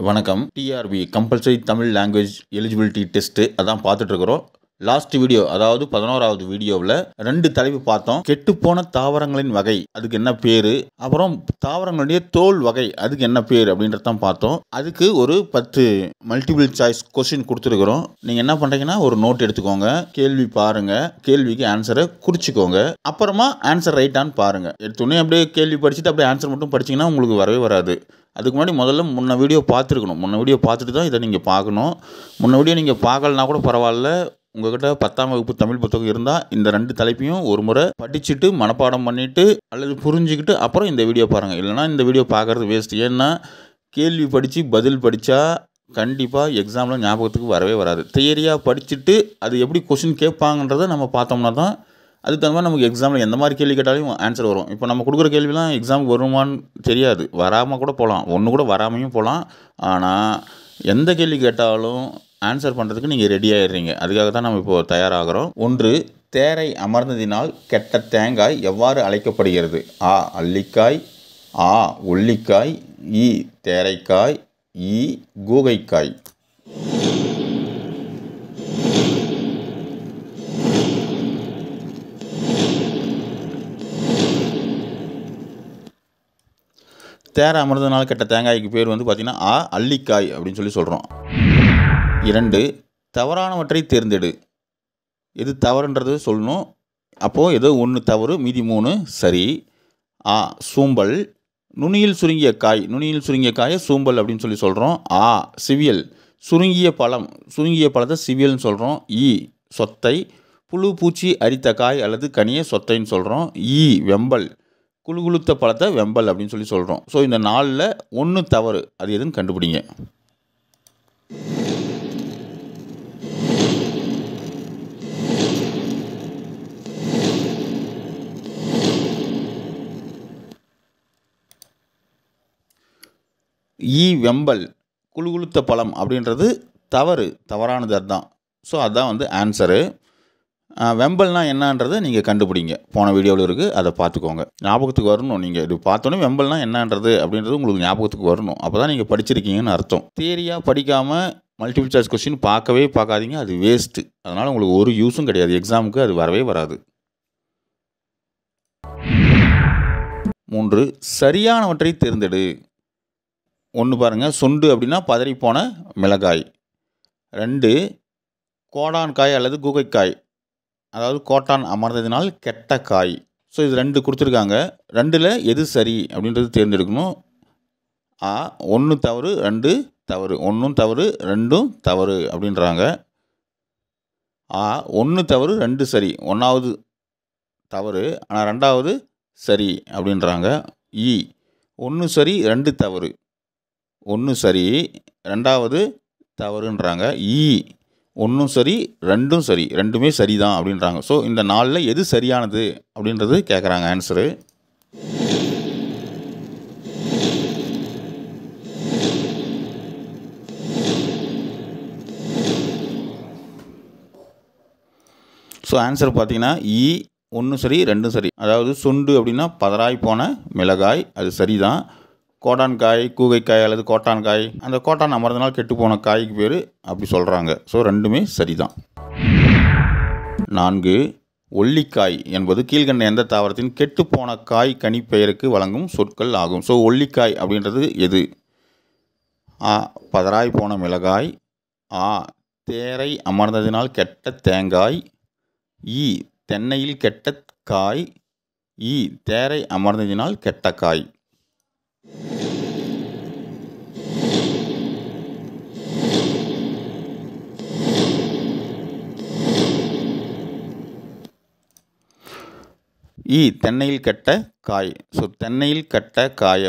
வணக்கம். TRB compulsory Tamil language eligibility test அதான் பார்த்துட்ருக்குறோம். லாஸ்ட் வீடியோ, அதாவது 11வது வீடியோவில் 2 தலைப்பு பார்த்தோம். கெட்டுப்போன தாவரங்களின் வகை, அதுக்கு என்ன பேர், அப்புறம் தாவரங்களுடைய தோல் வகை, அதுக்கு என்ன பேர் அப்படின்றதான் பார்த்தோம். அதுக்கு ஒரு 10 மல்டிபிள் சாய்ஸ் கொஸ்டின் கொடுத்துருக்குறோம். நீங்கள் என்ன பண்ணுறீங்கன்னா, ஒரு நோட் எடுத்துக்கோங்க, கேள்வி பாருங்கள், கேள்விக்கு ஆன்சரை குறிச்சிக்கோங்க, அப்புறமா ஆன்சர் ரைட்டான்னு பாருங்கள். எடுத்தோடனே அப்படியே கேள்வி படிச்சுட்டு அப்படியே ஆன்சர் மட்டும் படிச்சிங்கன்னா உங்களுக்கு வரவே வராது. அதுக்கு முன்னாடி முன்ன வீடியோ பார்த்துருக்கணும். முன்ன வீடியோ பார்த்துட்டு தான் இதை நீங்கள் பார்க்கணும். முன்ன வீடியோ நீங்கள் பார்க்கலனா கூட பரவாயில்ல, உங்கள்கிட்ட 10ஆம் வகுப்பு தமிழ் புத்தகம் இருந்தால் இந்த 2 தலைப்பையும் ஒரு முறை படிச்சுட்டு மனப்பாடம் பண்ணிவிட்டு அல்லது புரிஞ்சுக்கிட்டு அப்புறம் இந்த வீடியோ பாருங்கள். இல்லைனா இந்த வீடியோ பார்க்குறது வேஸ்ட். ஏன்னா கேள்வி படித்து பதில் படித்தா கண்டிப்பாக எக்ஸாமில் ஞாபகத்துக்கு வரவே வராது. தியரியாக படிச்சுட்டு அது எப்படி கொஸ்டின் கேட்பாங்கன்றதை நம்ம பார்த்தோம்னா தான் அதுக்கு தகுந்த மாதிரி நமக்கு எக்ஸாமில் எந்த மாதிரி கேள்வி கேட்டாலும் ஆன்சர் வரும். இப்போ நம்ம கொடுக்குற கேள்விலாம் எக்ஸாமுக்கு வருமானு தெரியாது, வராமல் கூட போகலாம், ஒன்று கூட வராமையும் போகலாம். ஆனால் எந்த கேள்வி கேட்டாலும் ஆன்சர் பண்ணுறதுக்கு நீங்கள் ரெடி ஆகிடுறீங்க. அதுக்காக தான் நம்ம இப்போது தயாராகிறோம். 1. தேரை அமர்ந்ததினால் கெட்ட தேங்காய் எவ்வாறு அழைக்கப்படுகிறது? ஆ. அல்லிக்காய், ஆ. ஒல்லிக்காய், இ. தேரைக்காய், இ. கூகைக்காய். தேரை அமர்ந்ததுனால கெட்ட தேங்காய்க்கு பேர் பார்த்திங்கன்னா ஆ. அல்லிக்காய் அப்படின்னு சொல்லி சொல்கிறோம். 2. தவறானவற்றை தேர்ந்தெடு. எது தவறுன்றது சொல்லணும். அப்போது ஏதோ ஒன்று தவறு, மீதி 3 சரி. ஆ. சூம்பல். நுனியில் சுருங்கிய காய், நுனியில் சுருங்கிய காயை சூம்பல் அப்படின்னு சொல்லி சொல்கிறோம். ஆ. சிவியல். சுருங்கிய பழத்தை சிவியல்னு சொல்கிறோம். இ. சொத்தை. புழு பூச்சி அரித்த காய் அல்லது கனியை சொத்தைன்னு சொல்கிறோம். இ. வெம்பல். குழுகுளுத்த பழத்தை வெம்பல் அப்படின்னு சொல்லி சொல்கிறோம். ஸோ இந்த 4ல் 1 தவறு, அது எதுன்னு கண்டுபிடிங்க. ஈ. வெம்பல், குழுகுளுத்த பழம் அப்படின்றது தவறானது. அதுதான். ஸோ அதுதான் ஆன்சரு. வெம்பல்னா என்னன்றதை நீங்கள் கண்டுபிடிங்க. போன வீடியோவில் இருக்குது, அதை பார்த்துக்கோங்க. ஞாபகத்துக்கு வரணும். நீங்கள் இது பார்த்தோன்னே வெம்பல்னா என்னன்றது அப்படின்றது உங்களுக்கு ஞாபகத்துக்கு வரணும். அப்போ தான் நீங்கள் படிச்சிருக்கீங்கன்னு அர்த்தம். தியரியாக படிக்காமல் மல்டிபிள் சாய்ஸ் கொஸ்டின் பார்க்காதீங்க, அது வேஸ்ட்டு. அதனால் உங்களுக்கு ஒரு யூஸும் கிடையாது. எக்ஸாமுக்கு அது வரவே வராது. 3. சரியானவற்றை தேர்ந்தெடு. 1 பாருங்கள், சொண்டு அப்படின்னா பதறிப்போன மிளகாய். 2. கோடான்காய் அல்லது கூகைக்காய், அதாவது கோட்டான் அமர்ந்ததினால் கெட்ட காய். ஸோ இது 2 கொடுத்துருக்காங்க. 2ல் எது சரி அப்படின்றது தேர்ந்தெடுக்கணும். ஆ. 1 தவறு, 2 தவறு. 1 தவறு, 2 தவறு அப்படின்றாங்க. ஆ. 1 தவறு, 2 சரி. 1வது தவறு, ஆனால் 2வது சரி அப்படின்றாங்க. இ. 1 சரி, 2 தவறு. 1 சரி, 2வது தவறுன்றாங்க. இ. 1 சரி, 2 சரி, 2மே சரி தான் அப்படின்றாங்க. ஸோ இந்த 4ல் எது சரியானது அப்படின்றது கேட்குறாங்க ஆன்சரு. ஸோ ஆன்சர் பார்த்தீங்கன்னா இ. 1 சரி, 2 சரி. அதாவது சுண்டு அப்படின்னா பதறாய் போன மிளகாய், அது சரிதான். கோடான்காய், கூகைக்காய் அல்லது கோட்டான்காய், அந்த கோட்டான் அமர்ந்தனால் கெட்டுப்போன காய்க்கு பேர் அப்படி சொல்கிறாங்க. ஸோ 2மே சரிதான். 4. ஒல்லிக்காய் என்பது கீழ்கண்ட எந்த தாவரத்தின் கெட்டுப்போன காய் கனி பெயருக்கு வழங்கும் சொற்கள் ஆகும்? ஸோ ஒல்லிக்காய் அப்படின்றது எது? ஆ. பதறாய் போன மிளகாய். ஆ. தேரை அமர்ந்ததினால் கெட்ட தேங்காய். இ. தென்னையில் கெட்ட காய். இ. தேரை அமர்ந்ததினால் கெட்ட காய். இ. தென்னையில் கெட்ட காய். ஸோ தென்னையில் கெட்ட காயை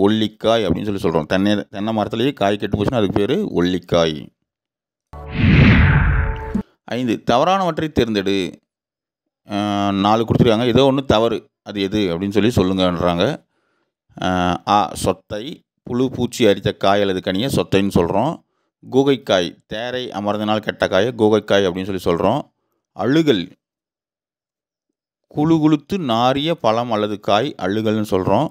ஒல்லிக்காய் அப்படின்னு சொல்லி சொல்கிறோம். தென்னை மரத்துலேயே காய் கெட்டு போச்சுன்னா அதுக்கு பேர் ஒல்லிக்காய். 5. தவறானவற்றை தேர்ந்தெடு. 4 கொடுத்துருக்காங்க. ஏதோ ஒன்று தவறு, அது எது அப்படின்னு சொல்லி சொல்லுங்கன்றாங்க. ஆ. சொத்தை. புழு பூச்சி அரித்த காய் அல்லது கனியை சொத்தைன்னு சொல்கிறோம். கூகைக்காய், தேரை அமர்ந்தனால் கெட்ட காயை கூகைக்காய் அப்படின்னு சொல்லி சொல்கிறோம். அழுகல், குழுகுளுத்து நாரிய பழம் அல்லது காய் அழுகல்னு சொல்கிறோம்.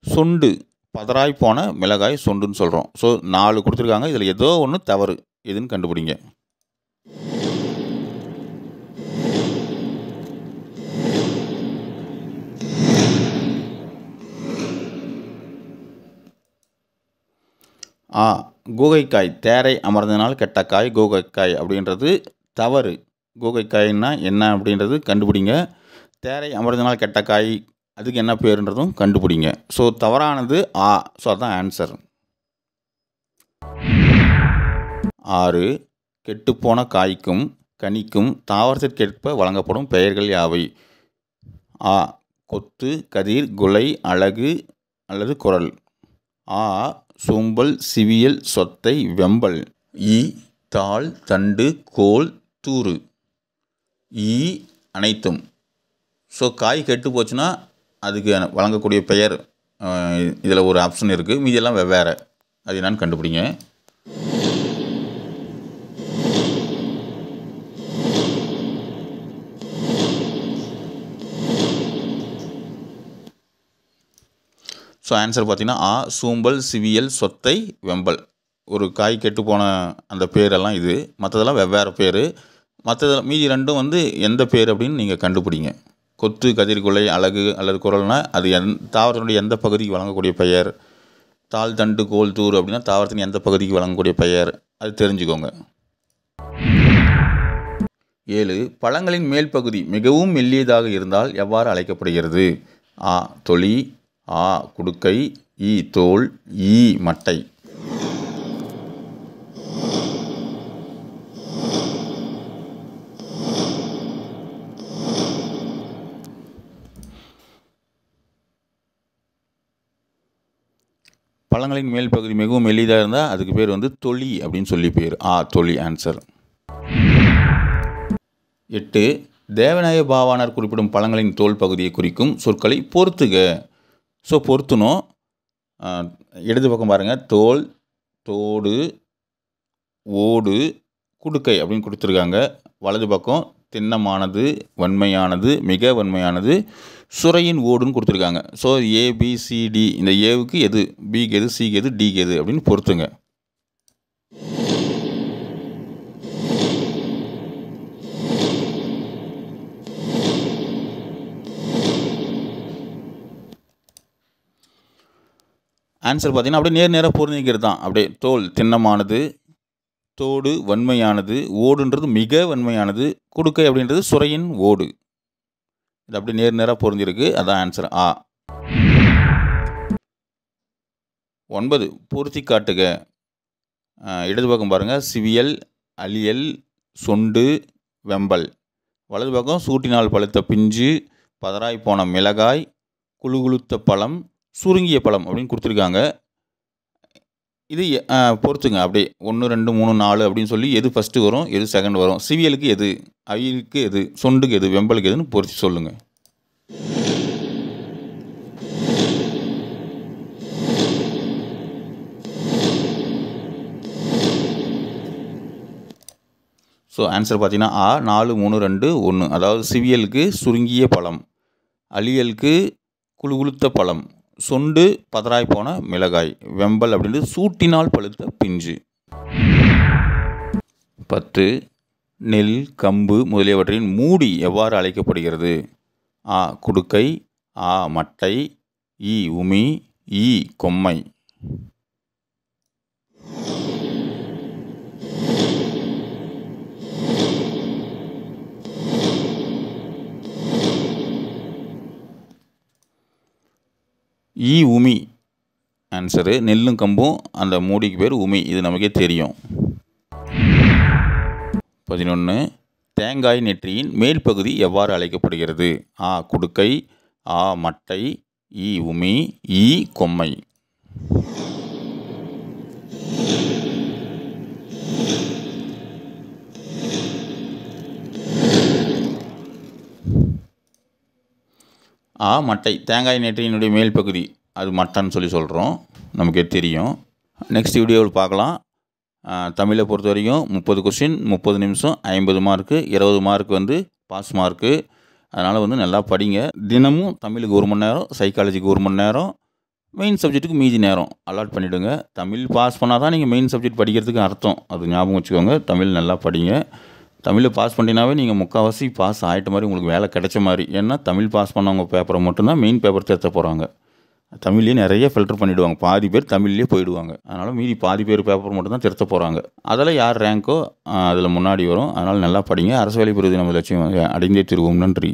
சொண்டு, பதறாய் போன மிளகாய் சொண்டுன்னு சொல்கிறோம். ஸோ 4 கொடுத்துருக்காங்க. இதில் ஏதோ ஒன்று தவறு, எதுன்னு கண்டுபிடிங்க. கூகைக்காய் தேரை அமர்ந்தனால் கெட்ட காய் கூகைக்காய் அப்படின்றது தவறு. கூகைக்காய்னா என்ன அப்படின்றது கண்டுபிடிங்க. தேரை அமர்ந்தனால் கெட்ட காய் அதுக்கு என்ன பேருன்றதும் கண்டுபிடிங்க. ஸோ தவறானது ஸோ அதுதான் ஆன்சர். 6 கெட்டுப்போன காய்க்கும் கனிக்கும் தாவரத்திற்கேற்ப வழங்கப்படும் பெயர்கள் யாவை? கொத்து, கதிர், குலை, அழகு அல்லது குரல். சூம்பல், சிவியல், சொத்தை, வெம்பல். தாள், தண்டு, கோல், தூறு. அனைத்தும். ஸோ காய் கெட்டு போச்சுன்னா அதுக்கு வழங்கக்கூடிய பெயர் இதில் ஒரு ஆப்ஷன் இருக்குது. மீதியெல்லாம் வெவ்வேறு. அது என்னன்னு கண்டுபிடிங்க. ஸோ ஆன்சர் பார்த்தீங்கன்னா சூம்பல், சிவியல், சொத்தை, வெம்பல். ஒரு காய் கெட்டு போன அந்த பேரெல்லாம் இது. மற்றதெல்லாம் வெவ்வேறு பேர். மற்றதெல்லாம் மீதி ரெண்டும் வந்து எந்த பேர் அப்படின்னு நீங்கள் கண்டுபிடிங்க. கொத்து, கதிர்குலை, அழகு அல்லது குரல்னால் அது தாவரத்தினுடைய எந்த பகுதிக்கு வழங்கக்கூடிய பெயர். தாள், தண்டு, கோல், தூர் அப்படின்னா தாவரத்தின் எந்த பகுதிக்கு வழங்கக்கூடிய பெயர், அது தெரிஞ்சுக்கோங்க. 7 பழங்களின் மேல் பகுதி மிகவும் மெல்லியதாக இருந்தால் எவ்வாறு அழைக்கப்படுகிறது? தொலி, குடுக்கை, தோல், மட்டை. பழங்களின் மேல் பகுதி மிகவும் மெல்லியதாக இருந்தால் அதுக்கு பேர் வந்து தொலி அப்படின்னு சொல்லி பேர். தொலி ஆன்சர். 8 தேவநாய பாவாணர் குறிப்பிடும் பழங்களின் தோல் பகுதியை குறிக்கும் சொற்களை பொறுத்துக. ஸோ பொறுத்தணும். இடது பக்கம் பாருங்கள். தோல், தோடு, ஓடு, குடுக்கை அப்படின்னு கொடுத்துருக்காங்க. வலது பக்கம் திண்ணமானது, வன்மையானது, மிக வன்மையானது, சுரையின் ஓடுன்னு கொடுத்துருக்காங்க. ஸோ ஏபிசிடி இந்த ஏவுக்கு எது, பிக்கு எது, சிக்கு எது, டிக்கு எது அப்படின்னு பொறுத்துங்க. ஆன்சர் பார்த்தீங்கன்னா அப்படியே நேராக பொருந்திக்கிறது தான். அப்படியே தோல் திண்ணமானது, தோடு வன்மையானது, ஓடுன்றது மிக வன்மையானது, குடுக்கை அப்படின்றது சுரையின் ஓடு. இது அப்படியே நேராக பொருந்திருக்கு. அதான் ஆன்சர். 9 பொருத்தி காட்டுக. இடது பக்கம் பாருங்கள். சிவியல், அலியல், சொண்டு, வெம்பல். வலது பக்கம் சூட்டினால் பழுத்த பிஞ்சு, பதறாய் போன மிளகாய், குழுகுழுத்த பழம், சுருங்கிய பழம் அப்படின்னு கொடுத்துருக்காங்க. இது பொறுத்துங்க. அப்படியே 1 2 3 4 அப்படின்னு சொல்லி எது ஃபஸ்ட்டு வரும், எது செகண்ட் வரும், சிவியலுக்கு எது, அவியலுக்கு எது, சொண்டுக்கு எது, வெம்பலுக்கு எதுன்னு பொறுத்து சொல்லுங்கள். ஸோ ஆன்சர் பார்த்தீங்கன்னா 4 3 2 1. அதாவது சிவியலுக்கு சுருங்கிய பழம், அலியலுக்கு குழுகுழுத்த பழம், சொண்டு பதறாய் போன மிளகாய், வெம்பல் அப்படின்றது சூட்டினால் பழுத்த பிஞ்சு. 10 நெல், கம்பு முதலியவற்றின் மூடி எவ்வாறு அழைக்கப்படுகிறது? குடுக்கை, மட்டை, உமி, கொம்மை. உமி ஆன்சரு. நெல்லும் கம்பும் அந்த மூடிக்கு பேர் உமி. இது நமக்கே தெரியும். 11 தேங்காய் நெற்றியின் மேல் பகுதி எவ்வாறு அழைக்கப்படுகிறது? குடுக்கை, மட்டை, உமி, கொம்மை. மட்டை. தேங்காய் நெற்றியினுடைய மேல் பகுதி அது மட்டைன்னு சொல்லி சொல்கிறோம். நமக்கே தெரியும். நெக்ஸ்ட் வீடியோவில் பார்க்கலாம். தமிழை பொறுத்த வரைக்கும் 30 கொஸ்டின், 30 நிமிஷம், 50 மார்க்கு, 20 மார்க் வந்து பாஸ் மார்க்கு. அதனால் வந்து நல்லா படிங்க. தினமும் தமிழுக்கு 1 மணி நேரம், சைக்காலஜிக்கு 1 மணி நேரம், மெயின் சப்ஜெக்ட்டுக்கு மீதி நேரம் அலாட் பண்ணிவிடுங்க. தமிழ் பாஸ் பண்ணால் தான் நீங்கள் மெயின் சப்ஜெக்ட் படிக்கிறதுக்கு அர்த்தம். அது ஞாபகம் வச்சுக்கோங்க. தமிழ் நல்லா படிங்க. தமிழில் பாஸ் பண்ணினாவே நீங்கள் முக்கால்வாசி பாஸ் ஆகிட்ட மாதிரி உங்களுக்கு வேலை கிடைச்ச மாதிரி. ஏன்னா தமிழ் பாஸ் பண்ணவங்க பேப்பரை மட்டும்தான் மெயின் பேப்பர் திருத்த போகிறாங்க. தமிழ்லேயே நிறைய ஃபில்டர் பண்ணிவிடுவாங்க. பாதி பேர் தமிழ்லேயே போயிடுவாங்க. அதனால் மீதி பாதி பேர் பேப்பர் மட்டும் தான் திருத்த போகிறாங்க. அதில் யார் ரேங்கோ அதில் முன்னாடி வரும். அதனால் நல்லா படிங்க. அரசு வேலை பெறுவது நம்ம லட்சியம். அடைந்தே தீர்வோம். நன்றி.